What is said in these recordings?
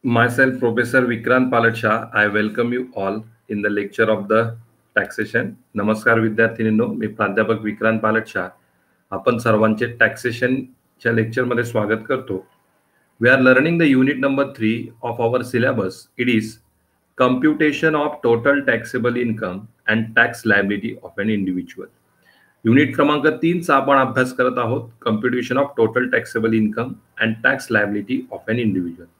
Myself, Professor Vikrant Palat Shah. I welcome you all in the lecture of the taxation. नमस्कार विद्यार्थिनींनो, मी प्राध्यापक विक्रांत पालट शाह आपण सर्वांचे टॅक्सेशनच्या लेक्चरमध्ये स्वागत करतो. We are learning the unit number 3 of our syllabus. It is computation of total taxable income and tax liability of an individual. Unit क्रमांक 3 चा आपण अभ्यास करत आहोत. Computation of total taxable income and tax liability of an individual.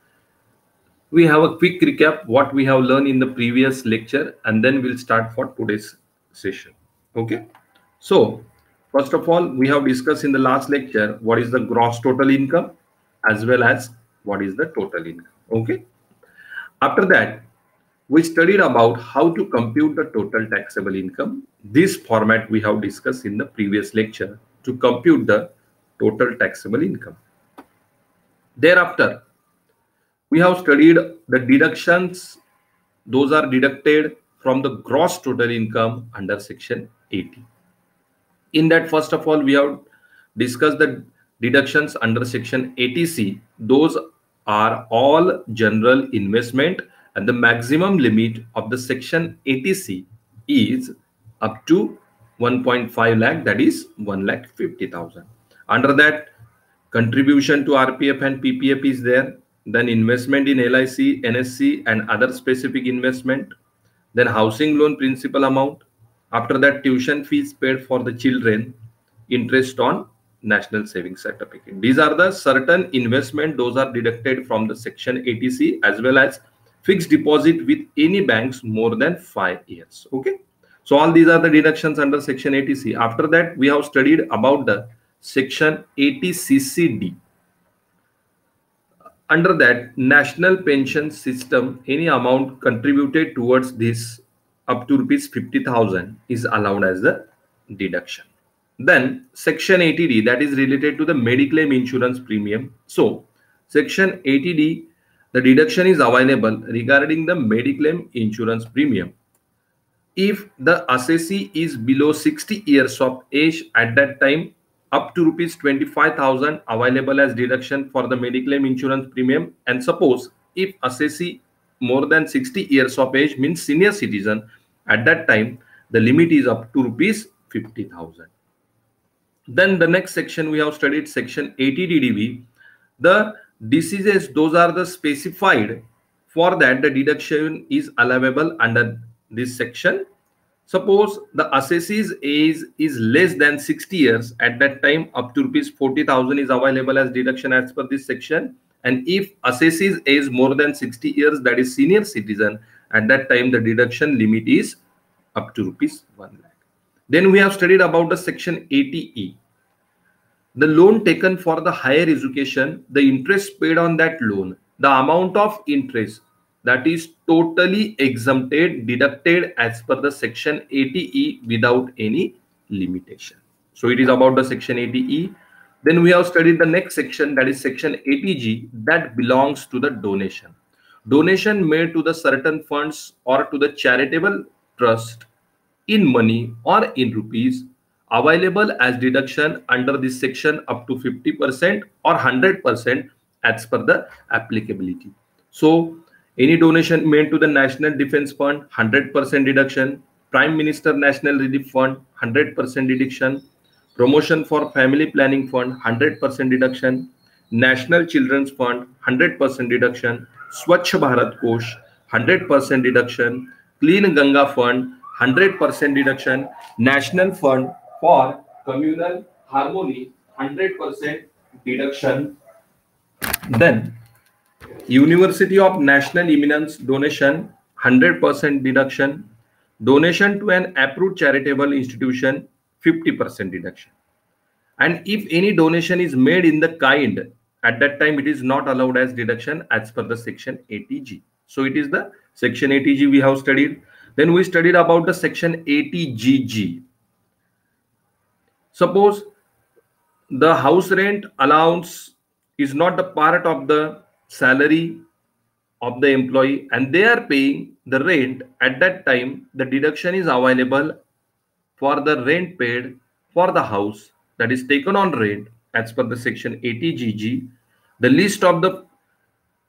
We have a quick recap what we have learned in the previous lecture and then we'll start for today's session. Okay, so first of all, we have discussed in the last lecture what is the gross total income as well as what is the total income. Okay, after that we studied about how to compute the total taxable income. This format we have discussed in the previous lecture to compute the total taxable income. Thereafter we have studied the deductions. Those are deducted from the gross total income under section 80. In that, first of all, we have discussed the deductions under section 80C. Those are all general investment and the maximum limit of the section 80C is up to 1.5 lakh, that is 1,50,000. Under that, contribution to RPF and PPF is there. Then investment in LIC, NSC and other specific investment. Then housing loan principal amount. After that, tuition fees paid for the children, interest on national savings certificate. These are the certain investment. Those are deducted from the section 80C as well as fixed deposit with any banks more than 5 years. Okay. So all these are the deductions under section 80C. After that, we have studied about the section 80CCD. Under that, national pension system, any amount contributed towards this up to rupees 50,000 is allowed as the deduction. Then section 80D, that is related to the Mediclaim insurance premium. So section 80D, the deduction is available regarding the Mediclaim insurance premium. If the assessee is below 60 years of age at that time, up to rupees 25,000 available as deduction for the Mediclaim insurance premium. And suppose if assessee more than 60 years of age, means senior citizen, at that time the limit is up to rupees 50,000. Then the next section we have studied, section 80DDV. The diseases, those are the specified. For that, the deduction is allowable under this section. Suppose the assessee's age is less than 60 years, at that time up to rupees 40,000 is available as deduction as per this section. And if assessee's age more than 60 years, that is senior citizen, at that time the deduction limit is up to rupees 1 lakh. Then we have studied about the section 80E. The loan taken for the higher education, the interest paid on that loan, the amount of interest that is totally exempted, deducted as per the section 80E without any limitation. So it is about the section 80E. Then we have studied the next section, that is section 80G, that belongs to the donation. Donation made to the certain funds or to the charitable trust in money or in rupees, available as deduction under this section up to 50% or 100% as per the applicability. So any donation made to the National Defense Fund, 100% deduction. Prime Minister National Relief Fund, 100% deduction. Promotion for Family Planning Fund, 100% deduction. National Children's Fund, 100% deduction. Swachh Bharat Kosh, 100% deduction. Clean Ganga Fund, 100% deduction. National Fund for Communal Harmony, 100% deduction. Then University of National Eminence donation, 100% deduction. Donation to an approved charitable institution, 50% deduction. And if any donation is made in the kind, at that time it is not allowed as deduction as per the section 80G. So it is the section 80G we have studied. Then we studied about the section 80GG. Suppose the house rent allowance is not the part of the salary of the employee and they are paying the rent, at that time the deduction is available for the rent paid for the house that is taken on rent as per the section 80GG. The list of the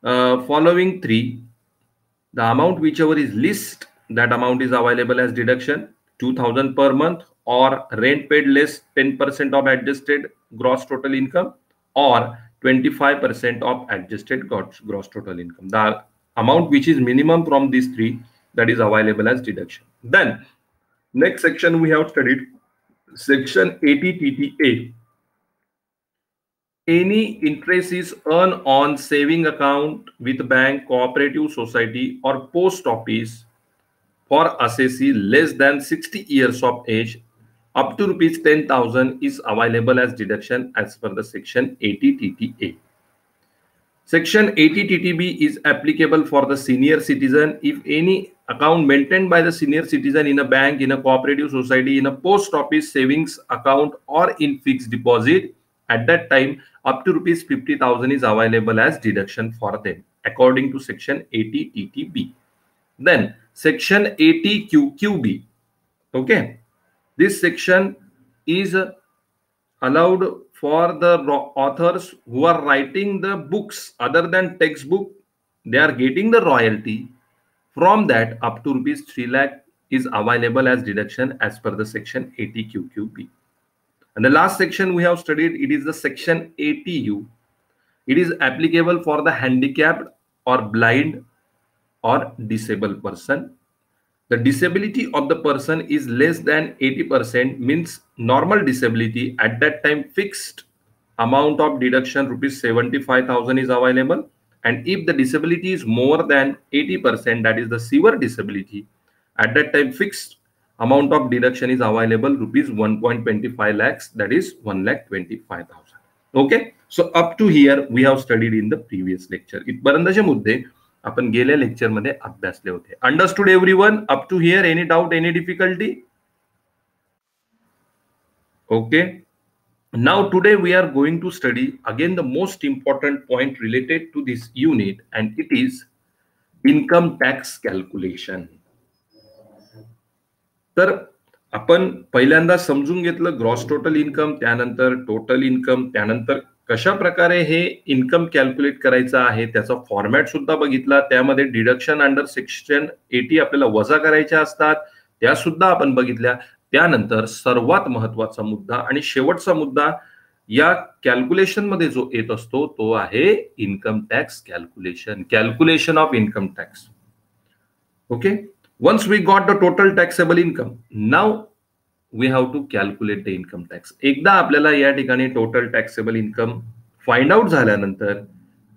Following three, the amount whichever is least, that amount is available as deduction. 2000 per month, or rent paid less 10% of adjusted gross total income, or 25% of adjusted gross total income. The amount which is minimum from these three, that is available as deduction. Then next section we have studied, section 80 TTA. Any interest is earned on saving account with bank, cooperative society, or post office for assessee less than 60 years of age up to rupees 10,000 is available as deduction as per the section 80 TTA. Section 80 TTB is applicable for the senior citizen if any account maintained by the senior citizen in a bank, in a cooperative society, in a post office savings account, or in fixed deposit, at that time up to rupees 50,000 is available as deduction for them according to section 80 TTB. Then section 80 QQB. Okay, this section is allowed for the authors who are writing the books other than textbook. They are getting the royalty from that up to rupees 3 lakh is available as deduction as per the section 80 QQB. And the last section we have studied, it is the section 80U. It is applicable for the handicapped or blind or disabled person. The disability of the person is less than 80%, means normal disability. At that time, fixed amount of deduction rupees 75,000 is available. And if the disability is more than 80%, that is the severe disability, at that time fixed amount of deduction is available rupees 1.25 lakhs, that is 1,25,000. Okay, so up to here we have studied in the previous lecture. इथपर्यंतचे मुद्दे आपण गेल्या lecture मध्ये अभ्यासले होते. Understood everyone up to here? Any doubt, any difficulty? Okay, now today we are going to study again the most important point related to this unit, and it is income tax calculation. तर आपण पहिल्यांदा समजून घेतलं gross total income, त्यानंतर total income, त्यानंतर कशा प्रकारे हे इन्कम कॅल्क्युलेट करायचं आहे त्याचा फॉर्मॅट सुद्धा बघितला. त्यामध्ये डिडक्शन अंडर सेक्शन 80 आपल्याला वजा करायच्या असतात, त्या सुद्धा आपण बघितल्या. त्यानंतर सर्वात महत्वाचा मुद्दा आणि शेवटचा मुद्दा या कॅल्क्युलेशन मध्ये जो येत असतो तो आहे income tax calculation, calculation of income tax. Okay, once we got the total taxable income, now we have to calculate the income tax. एकदा आपल्याला या ठिकाणी total taxable income find out झाल्यानंतर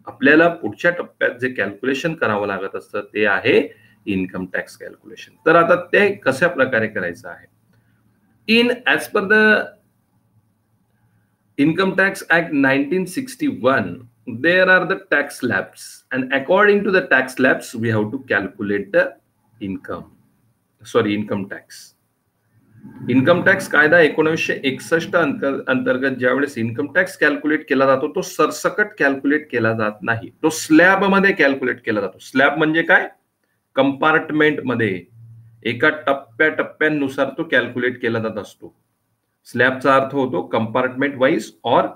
आपल्याला पुढच्या टप्प्यात जे कॅल्क्युलेशन करावं लागत असतं ते आहे इन्कम टॅक्स कॅल्क्युलेशन. तर आता ते कशा प्रकारे करायचं आहे? In as per the income tax act 1961, there are the tax slabs, and according to the tax slabs we have to calculate the income tax. Income tax कायदा 1961 अंतर्गत ज्यावेळेस इन्कम टॅक्स कॅल्क्युलेट केला जातो तो सरसकट कॅल्क्युलेट केला जात नाही, तो स्लॅब मध्ये कॅल्क्युलेट केला जातो. स्लॅब म्हणजे काय? कंपार्टमेंट मध्ये एका टप्प्यानुसार तो कॅल्क्युलेट केला जात असतो. स्लॅबचा अर्थ होतो कंपार्टमेंट वाईज और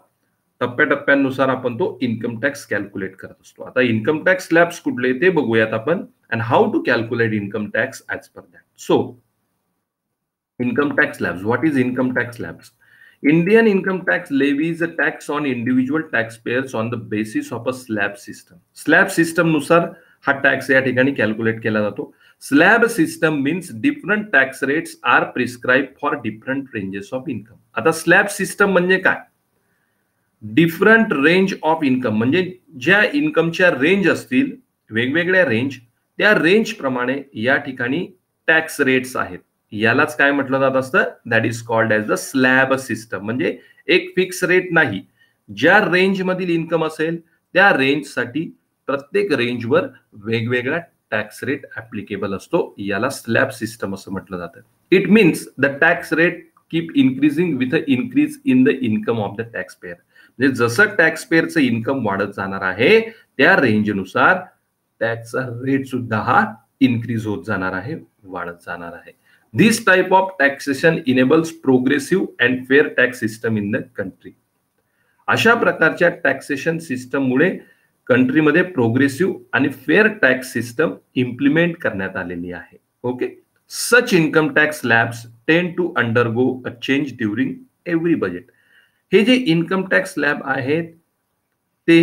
टप्प्यानुसार आपण तो इन्कम टॅक्स कॅल्क्युलेट करत असतो. आता इन्कम टॅक्स स्लॅब्स कुठले ते बघूयात आपण, and how to calculate income tax as per that. So income tax slabs. What is income tax slabs? Indian income tax levies a tax on individual taxpayers on the basis of a slab system. Slab system नुसार हा tax या ठिकाणी calculate केला जातो. Slab system means different tax rates are prescribe for different ranges of income. आता slab system म्हणजे काय? Different range of income म्हणजे ज्या इन्कमच्या रेंज असतील, वेगवेगळ्या रेंज, त्या रेंज प्रमाणे या ठिकाणी टॅक्स रेट्स आहेत. यालाच काय म्हटलं जात असतं? That is called as the slab system. म्हणजे एक फिक्स रेट नाही, ज्या रेंज मधील इन्कम असेल त्या रेंजसाठी प्रत्येक रेंजवर वेगवेगळा टॅक्स रेट ऍप्लिकेबल असतो. याला स्लॅब सिस्टम असं म्हटलं जातं. It means the tax rate keep increasing with a increase in the income of the tax pair. म्हणजे जसं टॅक्स पेयरचं इन्कम वाढत जाणार आहे त्या रेंजनुसार टॅक्सचा रेट सुद्धा हा इन्क्रीज होत जाणार आहे, वाढत जाणार आहे. This type of taxation enables progressive and fair tax system in the country. अशा प्रकारच्या टॅक्सेशन सिस्टम मुळे कंट्रीमध्ये प्रोग्रेसिव्ह आणि फेअर टॅक्स सिस्टम इम्प्लिमेंट करण्यात आलेली आहे. Okay, such income tax slabs tend to undergo a change during every budget. हे जे इन्कम टॅक्स स्लॅब आहेत ते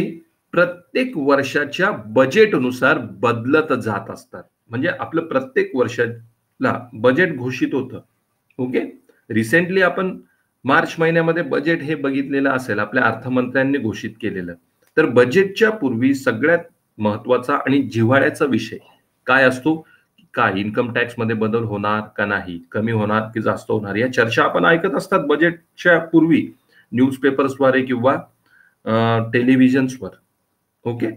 प्रत्येक वर्षाच्या बजेटनुसार बदलत जात असतात. म्हणजे आपलं प्रत्येक वर्षाला बजेट घोषित होतं. ओके, रिसेंटली आपण मार्च महिन्यामध्ये बजेट हे बघितलेलं असेल, आपल्या अर्थमंत्र्यांनी घोषित केलेलं. तर बजेटच्या पूर्वी सगळ्यात महत्वाचा आणि जिव्हाळ्याचा विषय काय असतो? काय इन्कम टॅक्स मध्ये बदल होणार का नाही, कमी होणार की जास्त होणार, या चर्चा आपण ऐकत असतात बजेटच्या पूर्वी न्यूजपेपर्सद्वारे किंवा टेलिव्हिजन्सवर. ओके,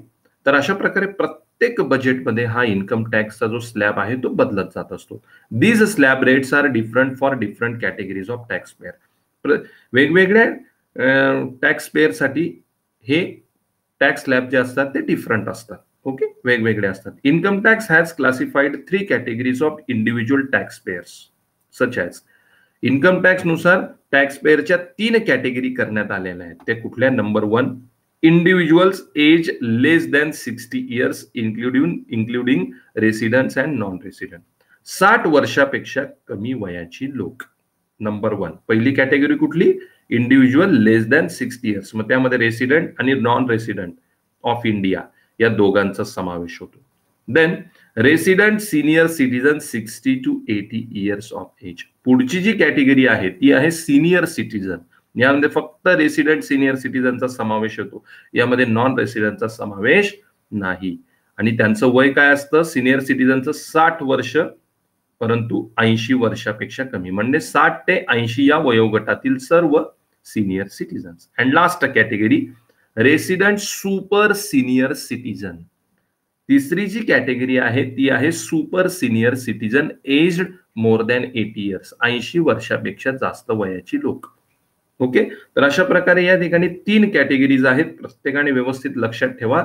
तर अशा प्रकारे प्रत्येक बजेटमध्ये हा इन्कम टॅक्सचा जो स्लॅब आहे तो बदलत जात असतो. These slab rates are different for different categories of tax payer. वेगवेगळ्या टॅक्स पेअरसाठी हे टॅक्स स्लॅब जे असतात ते डिफरंट असतात. ओके, वेगवेगळे असतात. Income tax has classified 3 categories of individual tax pairs such as. Income tax नुसार टॅक्स पेअरच्या 3 कॅटेगरी करण्यात आलेल्या आहेत. ते कुठल्या? Number 1, individuals age less than 60 years including residents and non-resident. 60 वर्षापेक्षा कमी वयाची लोक. नंबर 1 पहिली कॅटेगरी कुठली? Individual less than 60 years. मग त्यामध्ये रेसिडेंट आणि नॉन रेसिडेंट ऑफ इंडिया या दोघांचा समावेश होतो. Then resident senior citizen 60 to 80 years of age. पुढची जी कॅटेगरी आहे ती आहे सिनियर सिटीजन. यामध्ये फक्त रेसिडेंट सिनियर सिटीजनचा समावेश होतो, यामध्ये नॉन रेसिडेंटचा समावेश नाही. आणि त्यांचं वय काय असतं? सिनियर सिटीजनचं 60 वर्ष परंतु 80 वर्षापेक्षा कमी, म्हणजे 60 ते 80 या वयोगटातील सर्व senior citizens. And last category resident super senior citizen. तिसरी जी कॅटेगरी आहे ती आहे सुपर सिनियर सिटीजन एज्ड मोर दॅन 80 इयर्स. 80 वर्षापेक्षा जास्त वयाची लोक. ओके, तर अशा प्रकारे या ठिकाणी 3 कॅटेगरीज आहेत. प्रत्येकाने व्यवस्थित लक्षात ठेवा.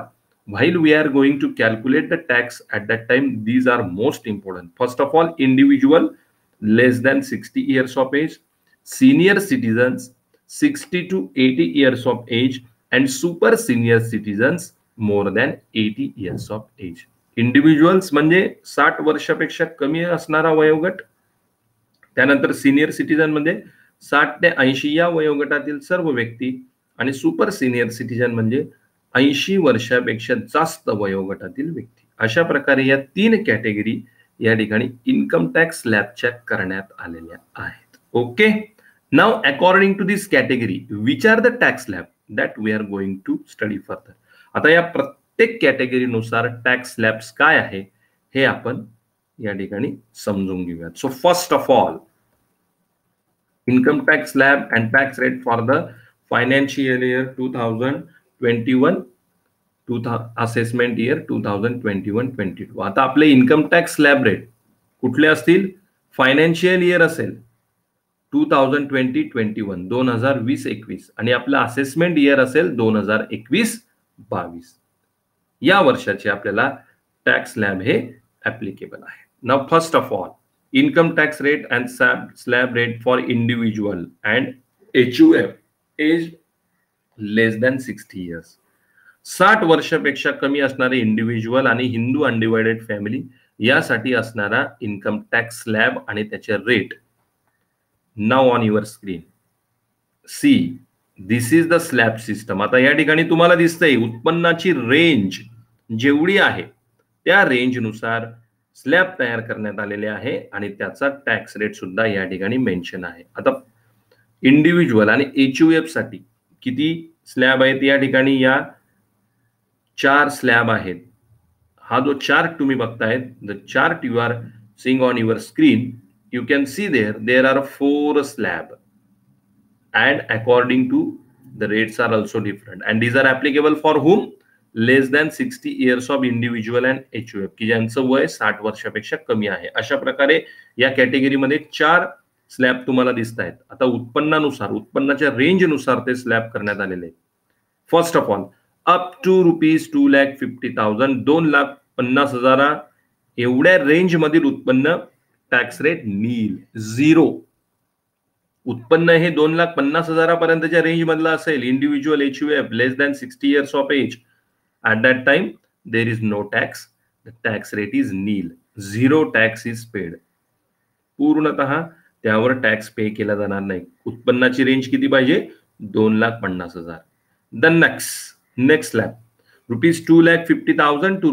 While we are going to calculate the tax at that time, these are most important. First of all individual less than 60 years of age, senior citizens 60 to 80 years of age, and super senior citizens more than 80 years of age. Individuals म्हणजे 60 वर्षापेक्षा कमी असणारा वयोगट. त्यानंतर senior citizen म्हणजे 60 ते 80 या वयोगटातील सर्व व्यक्ती, आणि सुपर सिनियर सिटीजन म्हणजे 80 वर्षापेक्षा जास्त वयोगटातील व्यक्ती. अशा प्रकारे या 3 कॅटेगरी या ठिकाणी इन्कम टॅक्स स्लॅबच्या करण्यात आलेल्या आहेत. Okay, now according to this category which are the tax slab that we are going to study further. आता या प्रत्येक कॅटेगरीनुसार टॅक्स स्लॅब्स काय आहे हे आपण या ठिकाणी समजून घेऊयात. So first of all, income tax slab and tax rate for the financial year 2021 assessment year 2021-22. आता आपले इन्कम टॅक्स स्लॅब रेट कुठले असतील? फायनान्शियल इयर असेल 2020-21 2020-21, आणि आपलं असेसमेंट इयर असेल 2021-22. या वर्षाचे आपल्याला टॅक्स स्लॅब हे ऍप्लिकेबल आहे. Now first of all, income tax rate and slab rate for individual and HUF age less than 60 years. 60 वर्षापेक्षा कमी असणारे इंडिव्हिज्युअल आणि हिंदू अनडिवाइडेड फॅमिली यासाठी असणारा इन्कम टॅक्स स्लॅब आणि त्याचे rate. Now on your screen see, this is the slab system. आता या ठिकाणी तुम्हाला दिसतंय उत्पन्नाची रेंज जेवढी आहे त्या रेंजनुसार स्लॅब तयार करण्यात आलेले आहे आणि त्याचा टॅक्स रेट सुद्धा या ठिकाणी मेन्शन आहे. आता इंडिव्हिज्युअल आणि HUF साठी किती स्लॅब आहेत या ठिकाणी? या 4 स्लॅब आहेत. हा जो चार्ट तुम्ही बघतायत, the chart you are seeing on your screen, you can see there are 4 slab, and according to the rates are also different, and these are applicable for whom? Less than 60 years of individual and HUF, की ज्यांचं वय 60 वर्षापेक्षा कमी आहे. अशा प्रकारे या कॅटेगरीमध्ये 4 स्लॅब तुम्हाला दिसत आहेत. आता उत्पन्नानुसार, उत्पन्नाच्या रेंजनुसार ते स्लॅब करण्यात आलेले आहेत. First of all, up to ₹2,50,000 2,50,000 एवढ्या रेंज मधील उत्पन्न टॅक्स रेट नील, 0. उत्पन्न हे 2,50,000 पर्यंतच्या रेंज मधलं असेल, individual HUF less than 60 years of age, At that time, there is no tax. The tax rate is nil. Zero tax is paid. पूर्णतः त्यावर टॅक्स पे केला जाणार नाही. उत्पन्नाची रेंज किती पाहिजे? 2,50,000. The next slab ₹2,50,000 to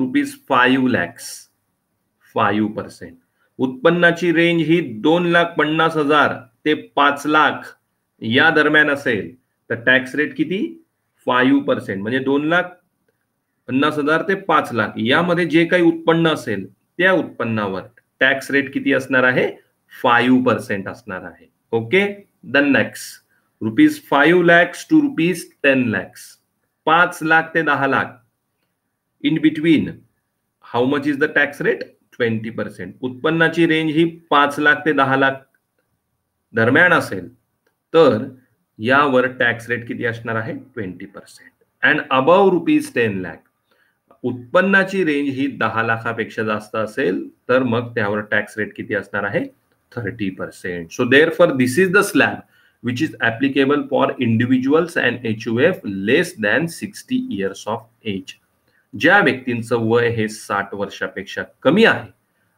₹5,00,000. 5%. उत्पन्नाची रेंज ही 2,50,000 ते 5,00,000 या दरम्यान असेल तर टॅक्स रेट किती? 5%. म्हणजे 2,50,000 ते 5,00,000 यामध्ये जे काही उत्पन्न असेल त्या उत्पन्नावर टॅक्स रेट किती असणार आहे? 5% असणार आहे. ओके. The next ₹5,00,000 to ₹10,00,000. 5,00,000 ते 10,00,000 in between how much is the tax rate? 20%. उत्पन्नाची रेंज ही 5,00,000 ते 10,00,000 दरम्यान असेल तर यावर टॅक्स रेट किती असणार आहे? 20%. अँड अबव ₹10,00,000 उत्पन्नाची रेंज ही 10,00,000पेक्षा जास्त असेल तर मग त्यावर टॅक्स रेट किती असणार आहे? 30%. So therefore this is the slab which is applicable for individuals and HUF less than 60 years of age. ज्या व्यक्तींचं वय हे 60 वर्षापेक्षा कमी आहे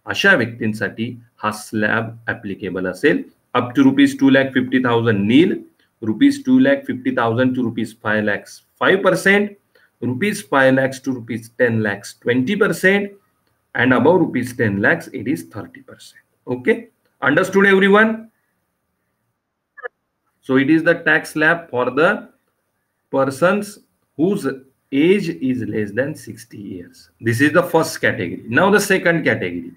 अशा व्यक्तींसाठी हा स्लॅब ऍप्लिकेबल असेल. Up to ₹2,50,000 nil, ₹2,50,000 to ₹5,00,000 5%, ₹5,00,000 to ₹10,00,000 20%, and above ₹10,00,000 it is 30%. Okay, understood everyone? So it is the tax slab for the persons whose age is less than 60 years. This is the first category. Now the second category,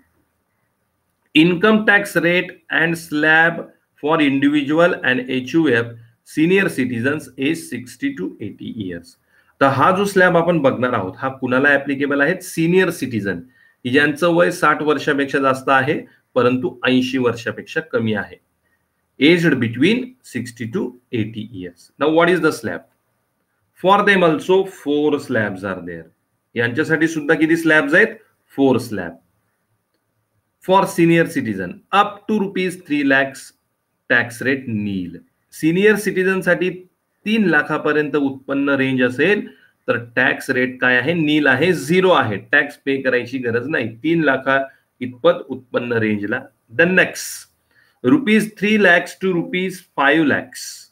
income tax rate and slab for individual and HUF senior citizens age 60 to 80 years. तर हा जो slab आपण बघणार आहोत हा कुणाला applicable आहे? Senior citizen, ज्यांचं वय 60 वर्षापेक्षा जास्त आहे परंतु 80 वर्षापेक्षा कमी आहे. Aged between 60 to 80 years. Now what is the slab? For them also 4 slabs are there. यांच्यासाठी सुद्धा किती स्लॅब्स आहेत? 4 slab. For senior citizen up to ₹3,00,000 tax rate nil. Senior citizen साठी 3,00,000पर्यंत उत्पन्न रेंज असेल तर टॅक्स रेट काय आहे? नील आहे, 0 आहे. टॅक्स पे करायची गरज नाही 3,00,000 इतपत उत्पन्न रेंजला. The next ₹3,00,000 to ₹5,00,000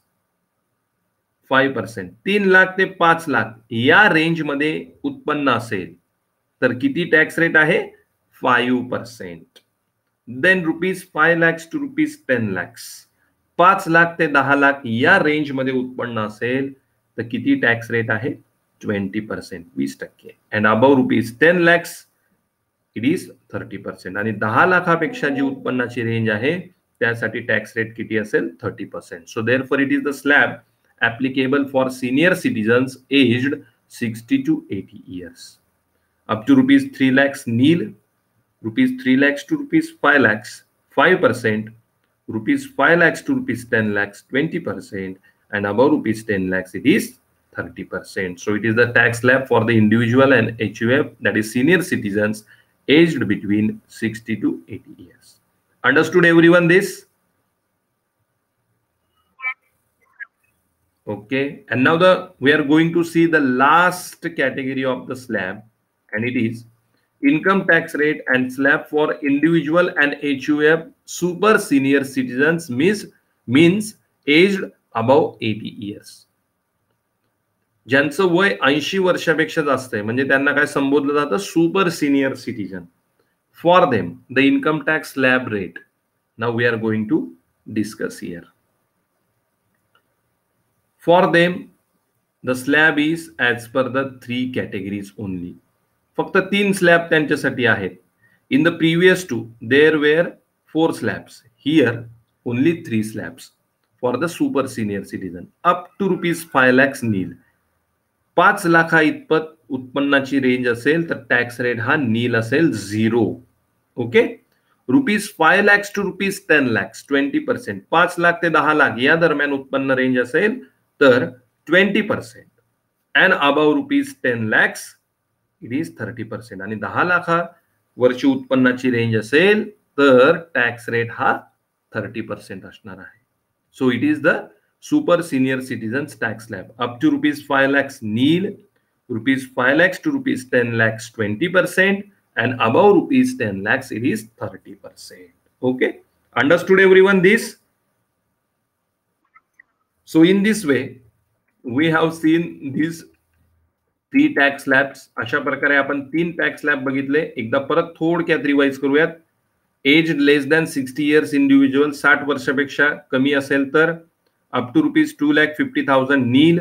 5%. 3,00,000 ते 5,00,000 या रेंज मध्ये उत्पन्न असेल तर किती टॅक्स रेट आहे? 5%. देन ₹5,00,000 to ₹10,00,000 5,00,000 ते 10,00,000 या रेंज मध्ये उत्पन्न असेल तर किती टॅक्स रेट आहे? 20%, 20%. And above ₹10,00,000 it is 30%. आणि 10,00,000पेक्षा जी उत्पन्नाची रेंज आहे त्यासाठी टॅक्स रेट किती असेल? 30%. So therefore it is the slab applicable for senior citizens aged 60 to 80 years. Up to ₹3,00,000 nil, ₹3,00,000 to ₹5,00,000 5%, ₹5,00,000 to ₹10,00,000 20%, and above ₹10,00,000 it is 30%. So it is the tax slab for the individual and HUF, that is senior citizens aged between 60 to 80 years. Understood everyone this? Okay, and now we are going to see the last category of the slab, and it is income tax rate and slab for individual and HUF super senior citizens means aged above 80 years. ज्यांचं वय 80 वर्षापेक्षा जास्त आहे म्हणजे त्यांना काय संबोधलं जातं? Super senior citizen. For them the income tax slab rate now we are going to discuss here. For them, the slab is as per the 3 categories only. फक्त 3 स्लॅब त्यांच्यासाठी आहेत. In the previous 2, there were 4 slabs. Here, only 3 slabs for the super senior citizen. Up to ₹5,00,000 नील. 5,00,000 इतपत उत्पन्नाची range असेल तर tax rate हा नील असेल, 0. Okay. ₹5,00,000 to ₹10,00,000 20%. 5,00,000 ते 10,00,000 या दरम्यान उत्पन्न रेंज असेल तर 20%. And above ₹10,00,000 it is 30%. आणि 10,00,000 वरची उत्पन्नाची रेंज असेल तर टॅक्स रेट हा 30% असणार आहे. So it is the super senior citizens tax slab. Up to ₹5,00,000 nil, rupees 5 lakhs to rupees 10 lakhs 20%, and above rupees 10 lakhs it is 30%. Okay, understood everyone this? So in this way we have seen these 3 tax slabs. अशा प्रकारे आपण 3 tax slab बघितले. एकदा परत थोडक्यात revise करूयात. Age less than 60 years individual, 60 वर्षापेक्षा कमी असेल तर up to rupees 2,50,000 nil,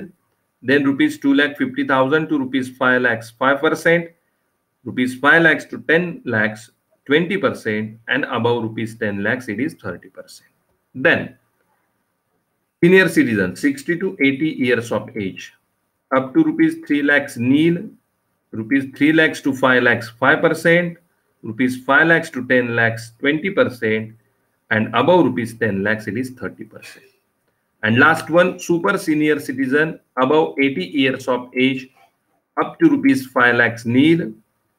then rupees 2,50,000 to rupees 5 lakhs 5%, rupees 5 lakhs to 10 lakhs 20%, and above rupees 10 lakhs it is 30%. Then senior citizen 60 to 80 years of age, up to rupees 3 lakhs nil, rupees 3 lakhs to 5 lakhs 5%, rupees 5 lakhs to 10 lakhs 20%, and above rupees 10 lakhs it is 30%. And last one, super senior citizen above 80 years of age, up to rupees 5 lakhs nil,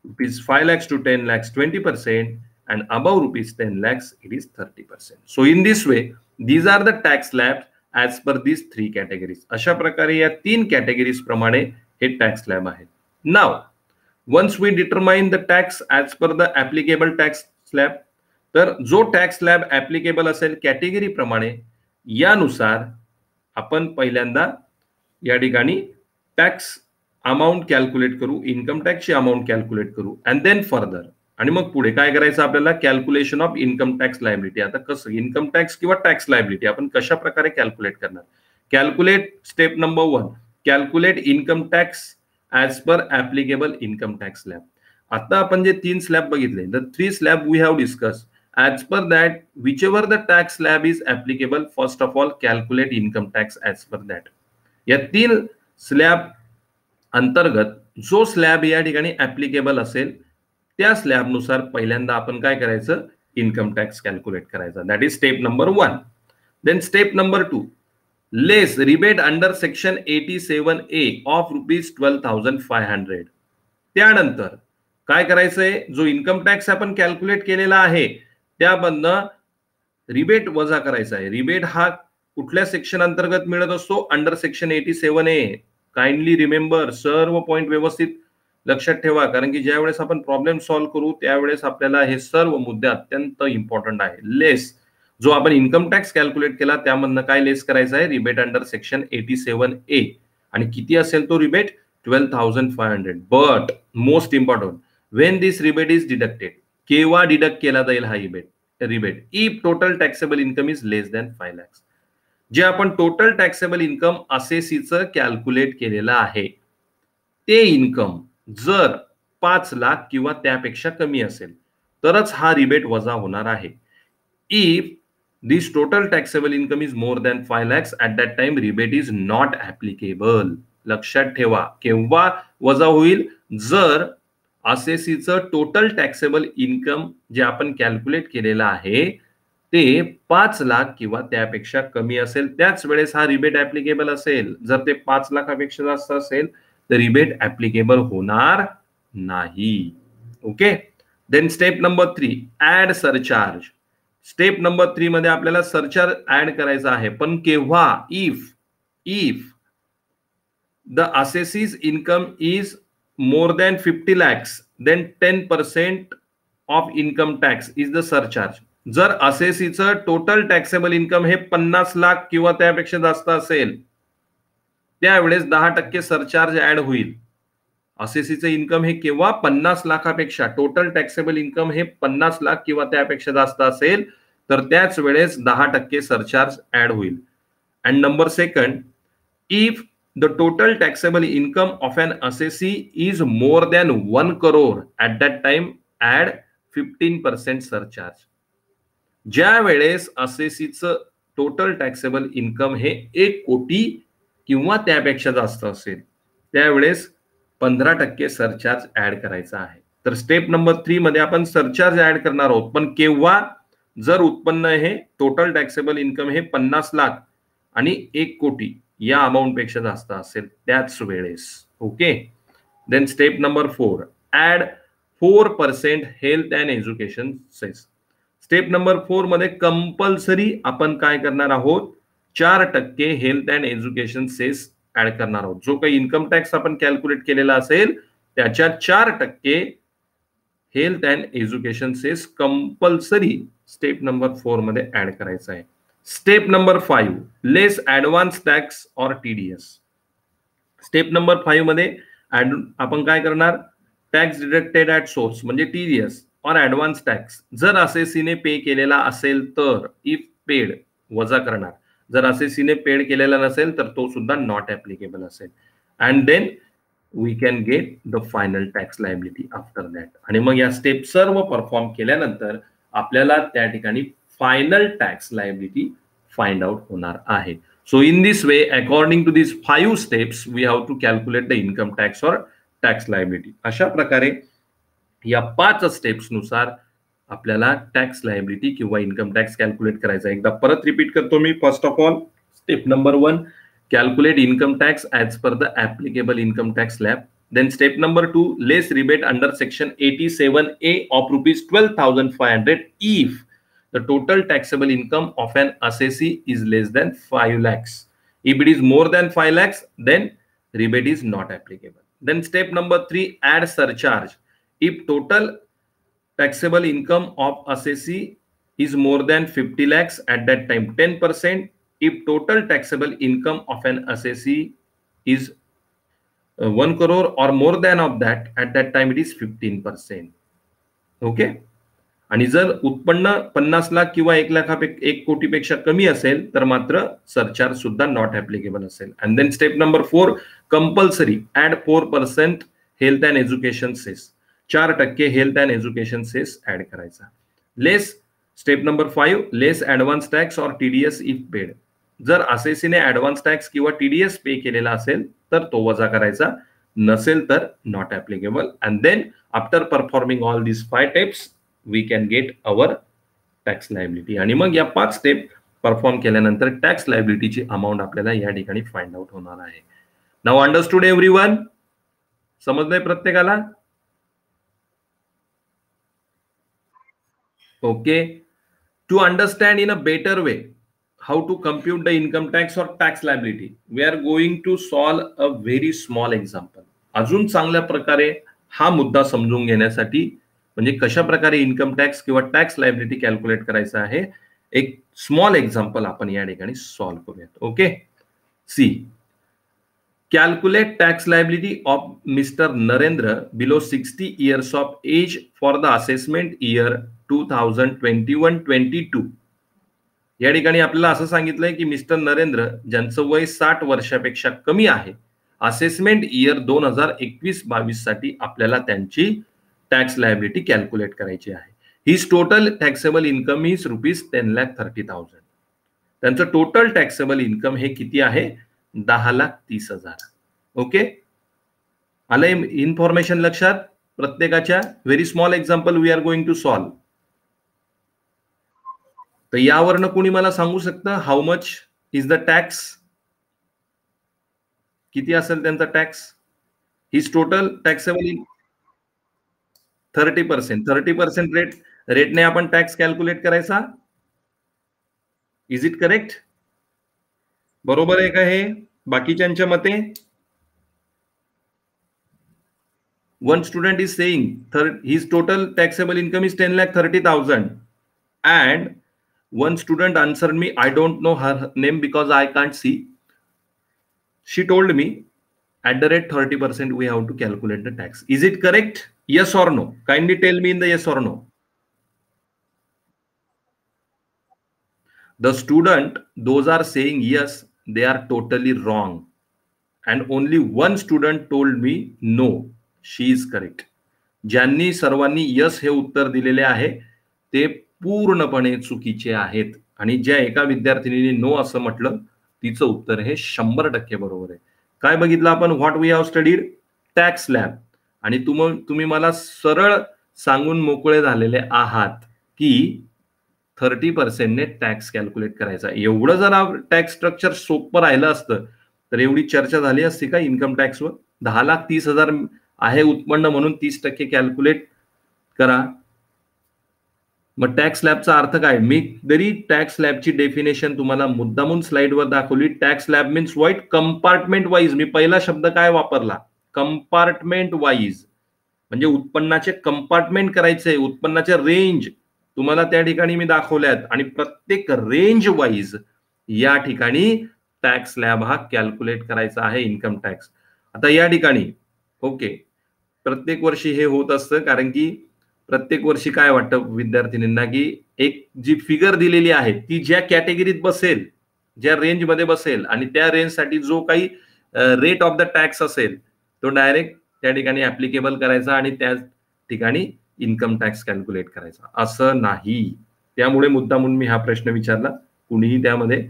rupees 5 lakhs to 10 lakhs 20%, and above rupees 10 lakhs it is 30%. So in this way these are the tax slabs as per these 3 categories. अशा प्रकारे या 3 categories प्रमाणे हे tax slab आहेत. Now once we determine the tax as per the applicable tax slab, तर जो tax slab applicable असेल category प्रमाणे यानुसार आपण पहिल्यांदा या ठिकाणी टॅक्स अमाउंट कॅल्क्युलेट करू, इन्कम टॅक्सची अमाउंट कॅल्क्युलेट करू, अँड देन फर्दर. आणि मग पुढे काय करायचं आपल्याला, calculation of income tax liability. आता कसं इन्कम टॅक्स किंवा टॅक्स लायबिलिटी आपण कशा प्रकारे कॅल्क्युलेट करणार. Calculate step number 1, calculate income tax as per applicable income tax slab. आता आपण जे 3 स्लॅब बघितले, the 3 slab we have discuss. As per that, whichever the tax slab is applicable, first of all calculate income tax as per that. या 3 slab अंतर्गत जो slab या ठिकाणी applicable असेल त्या स्लॅब नुसार पहिल्यांदा आपण काय करायचं, इन्कम टॅक्स कॅल्क्युलेट करायचा. That is step number 1. Then step number 2, less rebate under section 87A of rupees 12,500. त्यानंतर काय करायचंय, जो इन्कम टॅक्स आपण कॅल्क्युलेट केलेला आहे त्यामधनं रिबेट वजा करायचा आहे. रिबेट हा कुठल्या सेक्शन अंतर्गत मिळत असतो, under section 87A. Kindly remember, सर्व पॉइंट व्यवस्थित लक्षात ठेवा, कारण की ज्या वेळेस आपण प्रॉब्लेम सॉल्व्ह करू त्यावेळेस आपल्याला हे सर्व मुद्दे अत्यंत इम्पॉर्टंट आहे. लेस जो आपण इन्कम टॅक्स कॅल्क्युलेट केला त्यामधनं काय लेस करायचा आहे, रिबेट अंडर सेक्शन 87A. आणि किती असेल तो rebate, 12,500. But most important, when this rebate is deducted, केव्हा डिडक्ट केला जाईल हा rebate, if total taxable income is less than 5 lakhs. जे आपण टोटल टॅक्सेबल इन्कम असेसीचं कॅल्क्युलेट केलेलं आहे ते इन्कम जर 5 लाख किंवा त्यापेक्षा कमी असेल तरच हा रिबेट वजा होणार आहे. If this total taxable income is more than 5 lakhs, at that time rebate is not applicable. लक्षात ठेवा, केव्हा वजा होईल, जर असेसीचं टोटल टॅक्सेबल इन्कम जे आपण कॅल्क्युलेट केलेलं आहे ते 5 लाख किंवा त्यापेक्षा कमी असेल, त्याच वेळेस हा रिबेट ऍप्लिकेबल असेल. जर ते 5 लाखापेक्षा जास्त असेल तर रिबेट ऍप्लिकेबल होणार नाही. Okay. Then step number 3, add surcharge. Step number 3 मध्ये आपल्याला सरचार्ज ऍड करायचा आहे, पण केव्हा, if the assessee's income is more than 50 lakhs, then 10% of income tax is the surcharge. जर असेसीचं टोटल टॅक्सेबल इन्कम हे 50 लाख किंवा त्यापेक्षा जास्त असेल त्यावेळेस 10% सरचार्ज ऍड होईल. असेसीचं इन्कम हे केव्हा, 50 लाखापेक्षा, टोटल टॅक्सेबल इन्कम हे 50 लाख किंवा त्यापेक्षा जास्त असेल तर त्याच वेळेस 10% सरचार्ज ऍड होईल. And number 2, if the total taxable income of an assessee is more than 1 crore, at that time add 15% surcharge. ज्या वेळेस असेसीचं टोटल टॅक्सेबल इन्कम हे 1 कोटी किंवा त्यापेक्षा जास्त असेल त्यावेळेस 15% सरचार्ज ऍड करायचा आहे. तर स्टेप नंबर 3 मध्ये आपण सरचार्ज ऍड करणार आहोत, पण केव्हा, जर उत्पन्न हे टोटल टॅक्सेबल इन्कम हे 50 लाख आणि 1 कोटी या अमाउंट पेक्षा जास्त असेल त्याच वेळेस. Okay. Then step number 4, add 4% health and education cess. Step number 4 मध्ये कंपल्सरी आपण काय करणार आहोत, 4% health and education cess add करणार आहोत. जो काही इन्कम टॅक्स आपण कॅल्क्युलेट केलेला असेल त्याच्या 4% health and education cess compulsory step number 4 मध्ये ऍड करायचं आहे. Step number 5 less advance tax or TDS. Step number 5 मध्ये आपण काय करणार, टॅक्स डिडक्टेड ऍट सोर्स म्हणजे टीडीएस और ऍडव्हान्स टॅक्स जर असेसीने पे केलेला असेल तर इफ पेड वजा करणार, जर असेसीने पेड केलेला नसेल तर तो सुद्धा नॉट ऍप्लिकेबल असेल. And then we can get the final tax liability after that. आणि मग या स्टेप सर्व परफॉर्म केल्यानंतर आपल्याला त्या ठिकाणी final tax liability find out होणार आहे. So in this way, according to these 5 steps, we have to calculate the income tax or tax liability. अशा प्रकारे या 5 स्टेप्स नुसार आपल्याला टॅक्स लायबिलिटी किंवा इन्कम टॅक्स कॅल्क्युलेट करायचा. एकदा परत रिपीट करतो मी. First of all step number 1 calculate income tax as per the applicable income tax slab. Then step number 2 less rebate under section 87A of rupees 12,500 if the total taxable income of an assessee is less than 5 lakhs. If it is more than 5 lakhs, then rebate is not applicable. Then step number 3 add surcharge. If total taxable income of assessee is more than 50 lakhs, at that time 10%. If total taxable income of an assessee is 1 crore or more than of that, at that time it is 15%. Okay. आणि जर उत्पन्न 50 लाख किंवा 1 कोटीपेक्षा कमी असेल तर मात्र surcharge सुद्धा नॉट ऍप्लिकेबल असेल. And then step number 4 compulsory add 4% health and education cess. 4% health and education cess add करायचा. Less step number 5 less advance tax और टीडीएस इफ पेड. जर असेसीने ऍडव्हान्स टॅक्स किंवा टीडीएस पे केलेला असेल तर तो वजा करायचा, नसेल तर not applicable. And then after performing all this 5 steps we can get our tax liability. आणि मग या 5 स्टेप परफॉर्म केल्यानंतर टॅक्स लायबिलिटीची अमाऊंट आपल्याला या ठिकाणी फाइंड आउट होणार आहे. Now understood everyone? समजलंय प्रत्येकाला? Okay. To understand in a better way how to compute the income tax or tax liability, we are going to solve a very small example. अजून चांगल्या प्रकारे हा मुद्दा समजून घेण्यासाठी म्हणजे कशा प्रकारे इन्कम टॅक्स किंवा टॅक्स लायबिलिटी कॅल्क्युलेट करायचा आहे, एक स्मॉल एक्झाम्पल आपण या ठिकाणी सॉल्व्ह करूयात. Okay. See calculate tax liability of mister Narendra below 60 years of age for the assessment year 2021-22. या ठिकाणी आपल्याला असं सांगितलंय की मिस्टर नरेंद्र ज्यांचं वय 60 वर्षापेक्षा कमी आहे, असेसमेंट इयर 2021-22 साठी आपल्याला त्यांची टॅक्स लायबिलिटी कॅल्क्युलेट करायची आहे. His total taxable income is rupees 10,30,000. त्यांचं टोटल टॅक्सेबल इन्कम हे किती आहे? 10,30,000. ओके. आलंय इन्फॉर्मेशन लक्षात प्रत्येकाच्या? Very small example we are going to solve. तर यावरनं कोणी मला सांगू शकतं how much is the tax? किती असेल त्यांचा टॅक्स? His total taxable 30%. 30% रेटने आपण टॅक्स कॅल्क्युलेट करायचा. Is it correct? बरोबर आहे का हे बाकीच्यांच्या मते? One student is saying his total taxable income is 10,30,000 and one student answered me, I don't know her name because I can't see. She told me at the rate 30% we have to calculate the tax. Is it correct? Yes or no? Kindly tell me in the yes or no. The student, those are saying yes, they are totally wrong. And only one student told me no, she is correct. ज्यांनी सर्वांनी yes हे उत्तर दिलेले आहे ते पूर्णपणे चुकीचे आहेत. आणि ज्या एका विद्यार्थिनीने नो असं म्हटलं तिचं उत्तर हे 100% बरोबर आहे. काय बघितलं आपण? What we have studied? Tax slab. आणि तुम्ही मला सरळ सांगून मोकळे झालेले आहात की 30% ने टॅक्स कॅल्क्युलेट करायचा. एवढं जर टॅक्स स्ट्रक्चर सोपं राहिलं असतं तर एवढी चर्चा झाली असती का इन्कम टॅक्सवर? 10,30,000 आहे उत्पन्न म्हणून 30% कॅल्क्युलेट करा. मग टॅक्स स्लॅबचा अर्थ काय? मी जरी टॅक्स स्लॅबची डेफिनेशन तुम्हाला मुद्दामून स्लाइडवर दाखवली. Tax slab means white compartment wise. मी पहिला शब्द काय वापरला? Compartment wise. म्हणजे उत्पन्नाचे कंपार्टमेंट करायचे, उत्पन्नाचे रेंज तुम्हाला त्या ठिकाणी मी दाखवल्यात आणि प्रत्येक रेंज वाईज या ठिकाणी टॅक्स स्लॅब हा कॅल्क्युलेट करायचा आहे इन्कम टॅक्स. आता या ठिकाणी ओके, प्रत्येक वर्षी हे होत असतं, कारण की प्रत्येक वर्षी काय वाटतं विद्यार्थिनींना की एक जी फिगर दिलेली आहे ती ज्या कॅटेगरीत बसेल, ज्या रेंजमध्ये बसेल आणि त्या रेंजसाठी जो काही रेट ऑफ द टॅक्स असेल तो डायरेक्ट त्या ठिकाणी ऍप्लिकेबल करायचा आणि त्या ठिकाणी इन्कम टॅक्स कॅल्क्युलेट करायचा, असं नाही. त्यामुळे मुद्दामून मी हा प्रश्न विचारला. कुणीही त्यामध्ये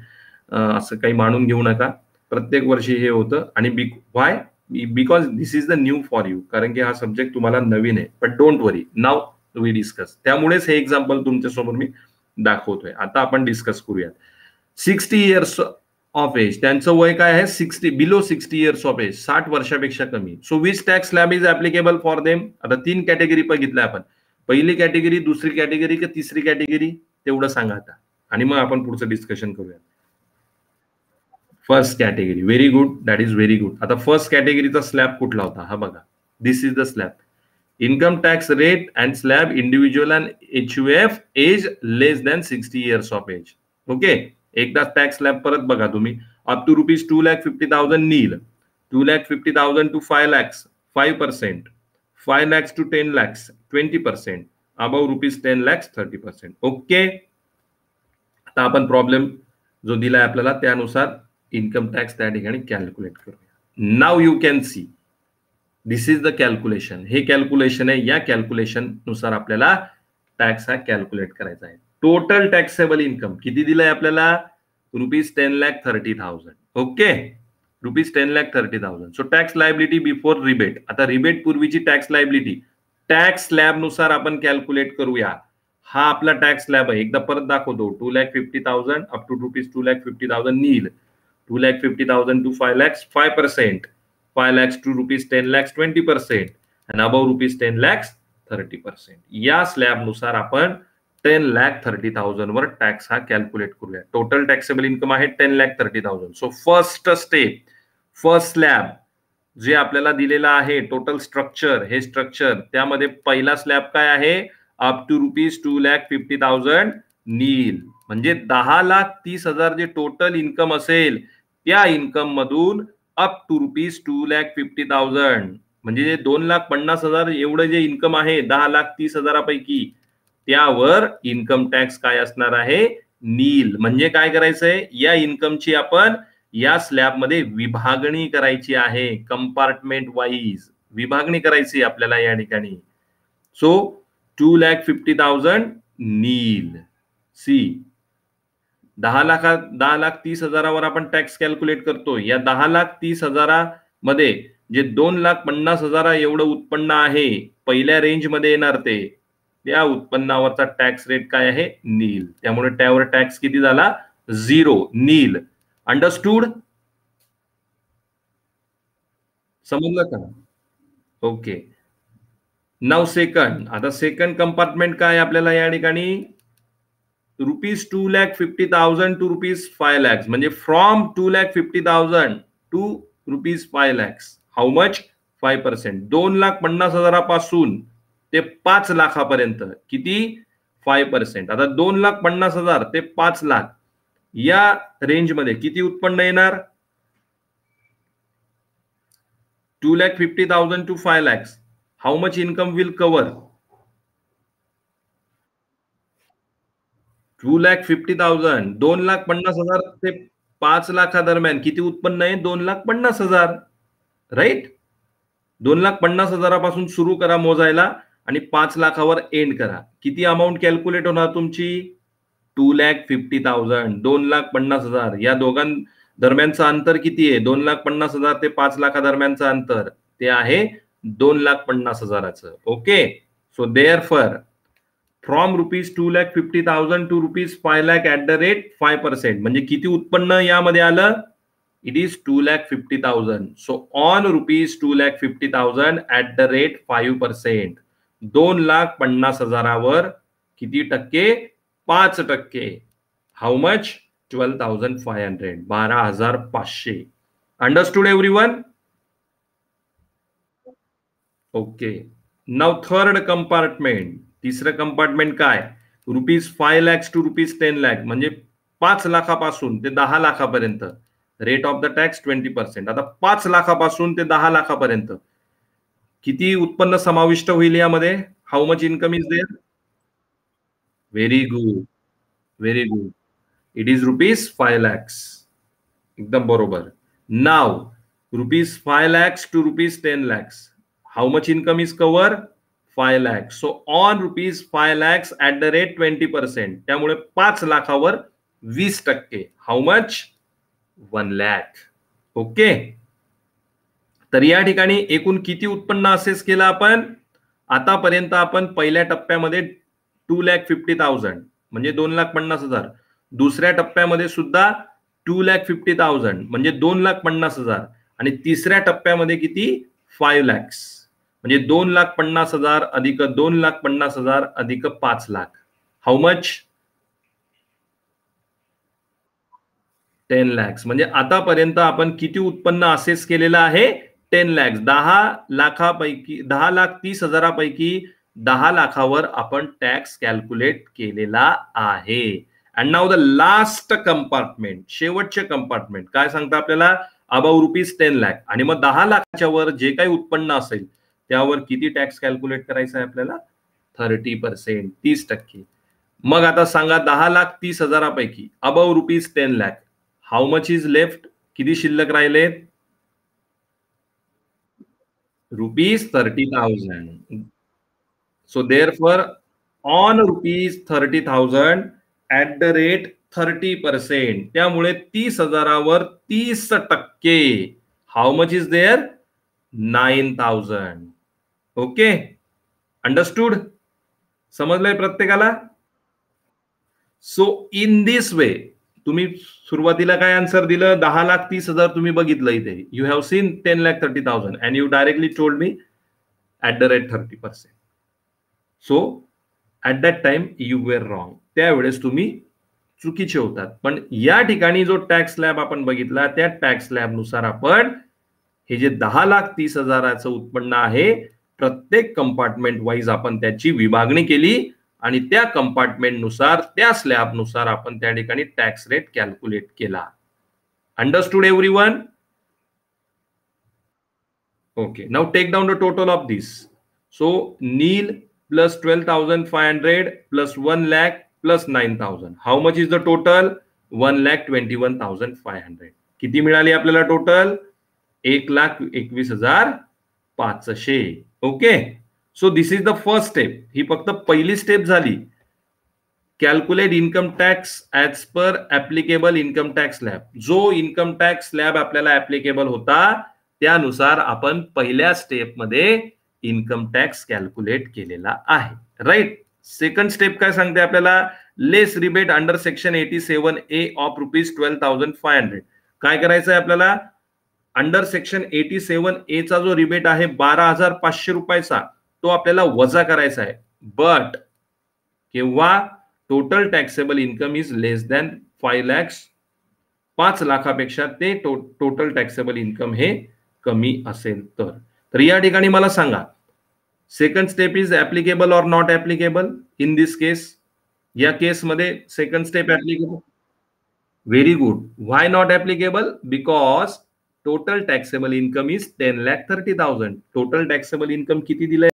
असं काही मानून घेऊ नका. प्रत्येक वर्षी हे होतं आणि why? Because this is the new for you, कारण की हा सब्जेक्ट तुम्हाला नवीन आहे. But don't worry, now we discuss. त्यामुळेच हे एक्झाम्पल तुमच्या समोर मी दाखवतोय. आता आपण डिस्कस करूयात. 60 इयर्स ऑफ एज, त्यांचं वय काय आहे? 60, बिलो 60 इयर्स ऑफ एज, 60 वर्षापेक्षा कमी. So which tax slab is applicable for them? आता 3 कॅटेगरी बघितल्या आपण. पहिली कॅटेगरी, दुसरी कॅटेगरी की तिसरी कॅटेगरी, तेवढं सांगा आता आणि मग आपण पुढचं डिस्कशन करूया. First category. Very good, that is very good. आता फर्स्ट कॅटेगरीचा स्लॅब कुठला होता? हा बघा, this is the slab. Income tax rate and slab individual and HUF age less than 60 years of age. Okay, एकदा टॅक्स स्लॅब परत बघा तुम्ही. Up to ₹2,50,000 nil, 2,50,000 to 5 lakhs 5%, 5 lakhs to 10 lakhs 20%, above ₹10 lakhs 30%. Okay, आता आपण problem जो दिलाय आपल्याला त्यानुसार इन्कम टॅक्स त्या ठिकाणी कॅल्क्युलेट करूया. Now you can see this is the calculation. हे कॅल्क्युलेशन आहे. या कॅल्क्युलेशन नुसार आपल्याला टॅक्स हा कॅल्क्युलेट करायचा आहे. टोटल टॅक्सेबल इन्कम किती दिलंय आपल्याला? ₹10,30,000. Okay, ₹10,30,000. So tax liability before rebate. आता रिबेट पूर्वीची टॅक्स लायबिलिटी टॅक्स स्लॅब नुसार आपण कॅल्क्युलेट करूया. हा आपला टॅक्स स्लॅब आहे. एकदा परत दाखवतो. 2,50,000 up to ₹2,50,000 nil, 2,50,000 to 5 lakhs 5%, 5 lakhs to ₹10 lakhs 20%, and above ₹10 lakhs 30%. या स्लॅब नुसार आपण 10,30,000 वर टॅक्स हा कॅल्क्युलेट करूया. टोटल टॅक्सेबल इन्कम आहे 10,30,000. So first step, first slab जे आपल्याला दिलेलं आहे, टोटल स्ट्रक्चर, हे स्ट्रक्चर, त्यामध्ये पहिला स्लॅब काय आहे? अप टू ₹2,50,000 नील, म्हणजे 10,30,000 जे टोटल इन्कम असेल त्या इन्कम मधून अप टू ₹2,50,000 म्हणजे 2,50,000 एवढं जे इन्कम आहे 10,30,000 पैकी, त्यावर इन्कम टॅक्स काय असणार आहे? नील. म्हणजे काय करायचंय? या इन्कमची आपण या स्लॅब मध्ये विभागणी करायची आहे. कंपार्टमेंट वाईज विभागणी करायची आपल्याला या ठिकाणी. सो 2,50,000 नील. सी 10,30,000 आपण टॅक्स कॅल्क्युलेट करतो. या 10,30,000 मध्ये जे 2,50,000 एवढं उत्पन्न आहे पहिल्या रेंज मध्ये येणार, ते त्या उत्पन्नावरचा टॅक्स रेट काय आहे? नील. त्यामुळे त्यावर टॅक्स किती झाला? 0, नील. अंडरस्टूड? समजलं का? ओके. Now second. आता सेकंड कंपार्टमेंट काय आपल्याला या ठिकाणी? ₹2,50,000 to ₹5 lakhs, म्हणजे from 2,50,000 to ₹5 lakhs. How much? 5%. 2,50,000 पासून ते 5 लाखापर्यंत किती? 5%. आता 2,50,000 ते 5 लाख या रेंजमध्ये किती उत्पन्न येणार? 2,50,000 to 5 lakhs. How much income will cover? 2,50,000. 2,50,000 ते 5 लाखादरम्यान किती उत्पन्न आहे? 2,50,000. राईट? 2,50,000 पासून सुरू करा मोजायला आणि 5 लाखावर एंड करा. किती अमाऊंट कॅल्क्युलेट होणार तुमची? 2,50,000. 2,50,000 या दोघां दरम्यानचं अंतर किती आहे? 2,50,000 ते 5 लाखादरम्यानचं अंतर ते आहे 2,50,000. Okay. So therefore from ₹2,50,000 to ₹5 lakh at the rate 5%, म्हणजे किती उत्पन्न यामध्ये आलं? It is 2,50,000. So on ₹2,50,000 at the rate 5%, 2,50,000 वर किती टक्के? 5%. How much? 12,500. 12,500. Understood everyone? Okay. Now third compartment. तिसरं कंपार्टमेंट काय? ₹5 lakhs to ₹10 lakh, म्हणजे 5 लाखापासून ते 10 लाखापर्यंत. Rate of the tax 20%. आता 5 लाखापासून ते 10 लाखापर्यंत किती उत्पन्न समाविष्ट होईल यामध्ये? How much income is there? Very good, very good. It is ₹5 lakhs. एकदम बरोबर. नाव ₹5 lakhs to ₹10 lakhs. How much income is cover? 5 lakhs. So on ₹5 lakhs at the rate 20%. त्यामुळे 5 लाखावर 20%. How much? 1 lakh. ओके. तर या ठिकाणी एकूण किती उत्पन्न असेस केलं आपण? आतापर्यंत आपण पहिल्या टप्प्यामध्ये 2,50,000 म्हणजे 2,50,000. दुसऱ्या टप्प्यामध्ये सुद्धा 2,50,000 म्हणजे 2,50,000. आणि तिसऱ्या टप्प्यामध्ये किती? 5 lakhs म्हणजे 2,50,000 अधिक 2,50,000 अधिक 5 लाख. How much? 10 lakhs. म्हणजे आतापर्यंत आपण किती उत्पन्न असेस केलेलं आहे? 10 lakhs. 10,30,000पैकी 10 लाखावर आपण टॅक्स कॅल्क्युलेट केलेला आहे. And now the last compartment, शेवटचे कंपार्टमेंट काय सांगतं आपल्याला? Above ₹10 lakh. आणि मग 10 लाखाच्या वर जे काही उत्पन्न असेल त्यावर किती टॅक्स कॅल्क्युलेट करायचा आहे आपल्याला? 30%, 30%. मग आता सांगा 10,30,000पैकी above ₹10 lakh. How much is left? किती शिल्लक राहिलेत? ₹30,000. So therefore, on ₹30,000 at the rate 30%. त्यामुळे 30,000वर 30%. How much is there? 9,000. Okay. Understood? समजलंय प्रत्येकाला? सो इन दिस वे तुम्ही सुरुवातीला काय आन्सर दिलं? 10,30,000 तुम्ही बघितलं इथे. You have seen 10,30,000 and you directly told me at the rate 30%. So at that time you were wrong. त्यावेळेस तुम्ही चुकीचे होतात. पण या ठिकाणी जो टॅक्स स्लॅब आपण बघितला त्या टॅक्स स्लॅब नुसार आपण हे जे 10,30,000चं उत्पन्न आहे प्रत्येक कंपार्टमेंट वाईज आपण त्याची विभागणी केली आणि त्या कंपार्टमेंट नुसार त्या स्लॅब नुसार आपण त्या ठिकाणी टॅक्स रेट कॅल्क्युलेट केला. Understood everyone? Okay. Now take down the total of this. So nil plus 12,500 plus 1 lakh plus 9,000. How much is the total? 1,21,500. किती मिळाली आपल्याला total? 1,21,500. Okay. So this is the first step. ही फक्त पहिली step झाली. Calculate income tax as per applicable income tax slab. जो income tax slab आपल्याला applicable होता त्यानुसार आपण पहिल्या स्टेपमध्ये इन्कम टॅक्स कॅल्क्युलेट केलेला आहे. राईट. सेकंड स्टेप काय सांगते आपल्याला? Less rebate under section 87A of ₹12,500. काय करायचं आहे आपल्याला? अंडर सेक्शन 87A चा जो रिबेट आहे ₹12,500 तो आपल्याला वजा करायचा आहे. बट केव्हा? Total taxable income is less than 5 lakhs. 5 लाखापेक्षा ते टोटल टॅक्सेबल इन्कम हे कमी असेल तर. तर या ठिकाणी मला सांगा second step is applicable or not applicable in this case? या केसमध्ये second step applicable. Very good. Why not applicable? Because total taxable income is 10,30,000. Total taxable income किती दिलंय?